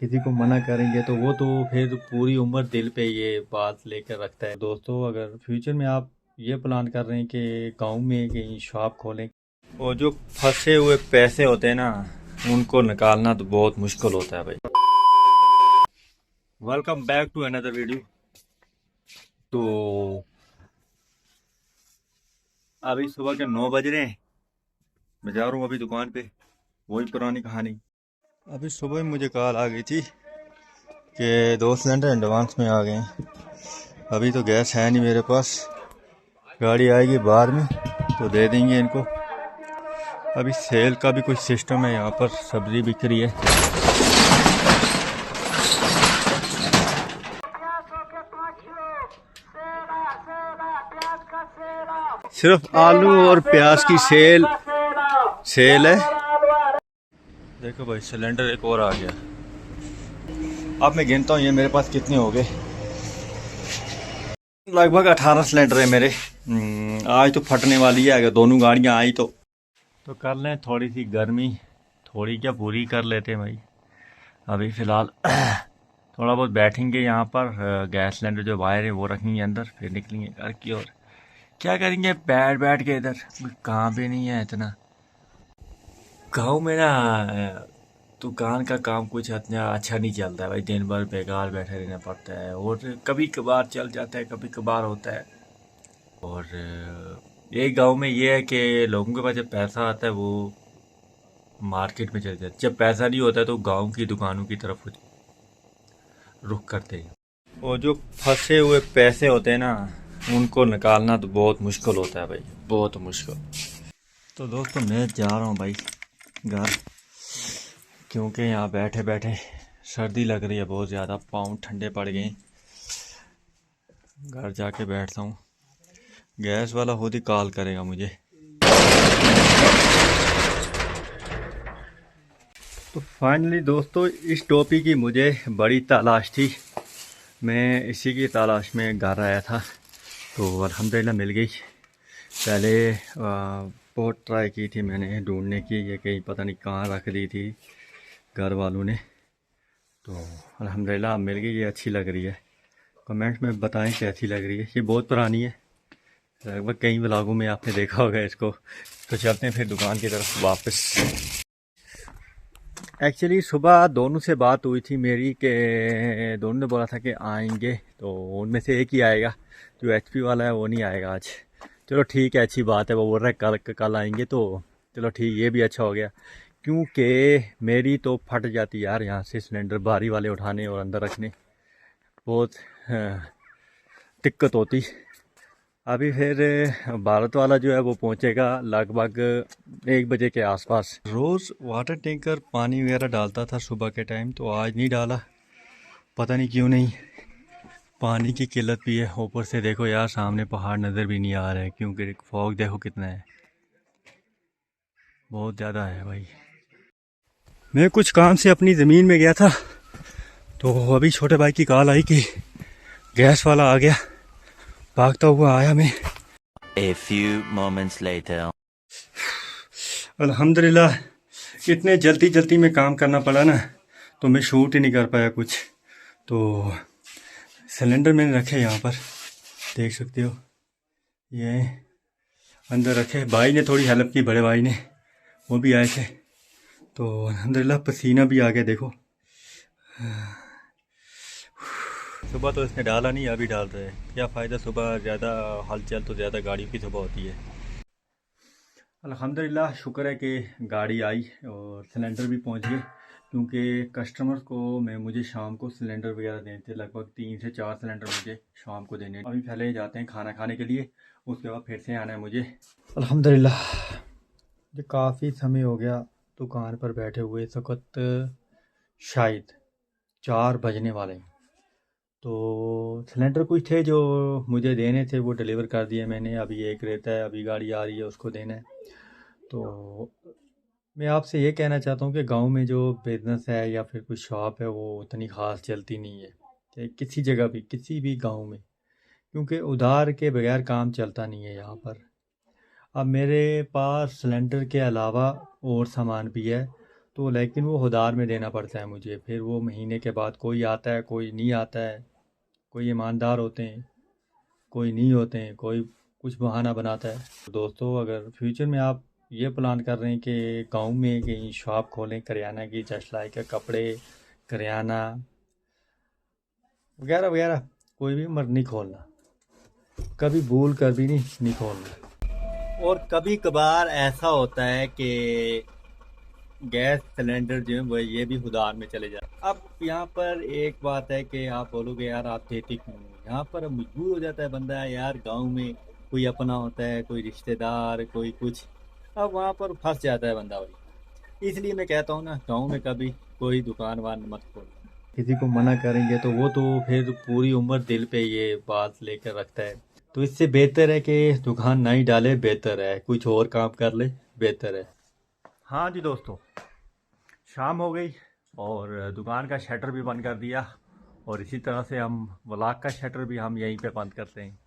किसी को मना करेंगे तो वो तो फिर पूरी उम्र दिल पे ये बात लेकर रखता है। दोस्तों, अगर फ्यूचर में आप ये प्लान कर रहे हैं कि गांव में कहीं शॉप खोलें, और जो फंसे हुए पैसे होते हैं ना, उनको निकालना तो बहुत मुश्किल होता है भाई। Welcome back to another video. तो अभी सुबह के 9 बज रहे हैं, मैं जा रहा हूँ अभी दुकान पे। वही पुरानी कहानी। अभी सुबह ही मुझे कॉल आ गई थी कि 2 सिलेंडर एडवांस में आ गए हैं। अभी तो गैस है नहीं मेरे पास, गाड़ी आएगी बाद में तो दे देंगे इनको। अभी सेल का भी कुछ सिस्टम है, यहाँ पर सब्जी बिक रही है। सिर्फ आलू और प्याज की सेल है। देखो भाई, सिलेंडर एक और आ गया। अब मैं गिनता हूँ ये मेरे पास कितने हो गए। लगभग 18 सिलेंडर है मेरे। आज तो फटने वाली है अगर दोनों गाड़ियाँ आई तो कर लें थोड़ी सी गर्मी, थोड़ी क्या पूरी कर लेते हैं भाई। अभी फ़िलहाल थोड़ा बहुत बैठेंगे यहाँ पर। गैस सिलेंडर जो वायर है वो रखेंगे अंदर, फिर निकलेंगे घर की ओर। क्या करेंगे बैठ बैठ के इधर, कोई काम भी नहीं है इतना। गाँव में ना दुकान का काम कुछ इतना अच्छा नहीं चलता है भाई। दिन भर बेकार बैठे रहना पड़ता है, और कभी कभार चल जाता है, कभी कभार होता है। और एक गांव में ये है कि लोगों के पास जब पैसा आता है वो मार्केट में चले जाते, जब पैसा नहीं होता है तो गांव की दुकानों की तरफ रुख करते हैं। और जो फंसे हुए पैसे होते हैं ना, उनको निकालना तो बहुत मुश्किल होता है भाई, बहुत मुश्किल। तो दोस्तों, मैं जा रहा हूँ भाई घर, क्योंकि यहाँ बैठे बैठे सर्दी लग रही है बहुत ज़्यादा, पाँव ठंडे पड़ गए। घर जाके बैठता हूँ, गैस वाला खुद ही कॉल करेगा मुझे। तो फाइनली दोस्तों, इस टोपी की मुझे बड़ी तलाश थी। मैं इसी की तलाश में घर आया था, तो अल्हम्दुलिल्लाह मिल गई। पहले बहुत ट्राई की थी मैंने ढूंढने की, ये कहीं पता नहीं कहाँ रख दी थी घर वालों ने। तो अल्हम्दुलिल्लाह मिल गई, ये अच्छी लग रही है। कमेंट में बताएं कैसी लग रही है। ये बहुत पुरानी है, लगभग कई व्लॉगों में आपने देखा होगा इसको। तो चलते हैं फिर दुकान की तरफ वापस। एक्चुअली सुबह दोनों से बात हुई थी मेरी कि दोनों ने बोला था कि आएंगे, तो उनमें से एक ही आएगा। जो एचपी वाला है वो नहीं आएगा आज। चलो ठीक है, अच्छी बात है। वो बोल रहा है कल आएंगे, तो चलो ठीक, ये भी अच्छा हो गया। क्योंकि मेरी तो फट जाती यार यहाँ से सिलेंडर बारी वाले उठाने और अंदर रखने, बहुत दिक्कत होती। अभी फिर भारत वाला जो है वो पहुंचेगा लगभग 1 बजे के आसपास। रोज़ वाटर टैंकर पानी वगैरह डालता था सुबह के टाइम, तो आज नहीं डाला, पता नहीं क्यों नहीं। पानी की किल्लत भी है, ऊपर से देखो यार सामने पहाड़ नज़र भी नहीं आ रहे हैं, क्योंकि फॉग देखो कितना है, बहुत ज़्यादा है भाई। मैं कुछ काम से अपनी ज़मीन में गया था, तो अभी छोटे भाई की कॉल आई कि गैस वाला आ गया। भागता हुआ आया मैं। A few moments later. अल्हम्दुलिल्लाह, इतने जल्दी जल्दी में काम करना पड़ा ना, तो मैं शूट ही नहीं कर पाया कुछ। तो सिलेंडर मैंने रखे यहाँ पर, देख सकते हो, ये अंदर रखे। भाई ने थोड़ी हेल्प की, बड़े भाई ने, वो भी आए थे। तो अल्हम्दुलिल्लाह पसीना भी आ गया देखो। सुबह तो इसने डाला नहीं, अभी डाल रहे हैं। क्या फ़ायदा, सुबह ज़्यादा हलचल तो ज़्यादा गाड़ियों की सुबह होती है। अल्हम्दुलिल्लाह शुक्र है कि गाड़ी आई और सिलेंडर भी पहुंच गए, क्योंकि कस्टमर को मुझे शाम को सिलेंडर वगैरह देने थे। लगभग 3 से 4 सिलेंडर मुझे शाम को देने। अभी पहले जाते हैं खाना खाने के लिए, उसके बाद फिर से आना है मुझे। अल्हम्दुलिल्लाह, ये काफ़ी समय हो गया दुकान पर बैठे हुए। इस वक्त शायद 4 बजने वाले हैं। तो सिलेंडर कुछ थे जो मुझे देने थे, वो डिलीवर कर दिए मैंने। अभी एक रहता है, अभी गाड़ी आ रही है, उसको देना है। तो मैं आपसे ये कहना चाहता हूँ कि गांव में जो बिज़नेस है या फिर कोई शॉप है, वो उतनी ख़ास चलती नहीं है, चाहे किसी जगह भी, किसी भी गांव में, क्योंकि उधार के बगैर काम चलता नहीं है यहाँ पर। अब मेरे पास सिलेंडर के अलावा और सामान भी है, तो लेकिन वो उधार में देना पड़ता है मुझे। फिर वो महीने के बाद कोई आता है, कोई नहीं आता है, कोई ईमानदार होते हैं, कोई नहीं होते हैं, कोई कुछ बहाना बनाता है। तो दोस्तों, अगर फ्यूचर में आप ये प्लान कर रहे हैं कि गांव में कहीं शॉप खोलें करियाना की, जस्ट लाइक कपड़े, करियाना वगैरह वगैरह, कोई भी मत नहीं खोलना, कभी भूल कर भी नहीं खोलना। और कभी कभार ऐसा होता है कि गैस सिलेंडर जो है वो ये भी उधार में चले जाते। अब यहाँ पर एक बात है कि आप बोलोगे यार आप देते क्यों नहीं? यहाँ पर मजबूर हो जाता है बंदा, यार गांव में कोई अपना होता है, कोई रिश्तेदार, कोई कुछ, अब वहाँ पर फंस जाता है बंदा भाई। इसलिए मैं कहता हूँ ना, गांव में कभी कोई दुकान वान मत खोलना। किसी को मना करेंगे तो वो तो फिर पूरी उम्र दिल पे ये बात लेकर रखता है। तो इससे बेहतर है कि दुकान नहीं डाले, बेहतर है कुछ और काम कर ले, बेहतर है। हाँ जी दोस्तों, शाम हो गई और दुकान का शटर भी बंद कर दिया, और इसी तरह से हम व्लॉग का शटर भी हम यहीं पे बंद करते हैं।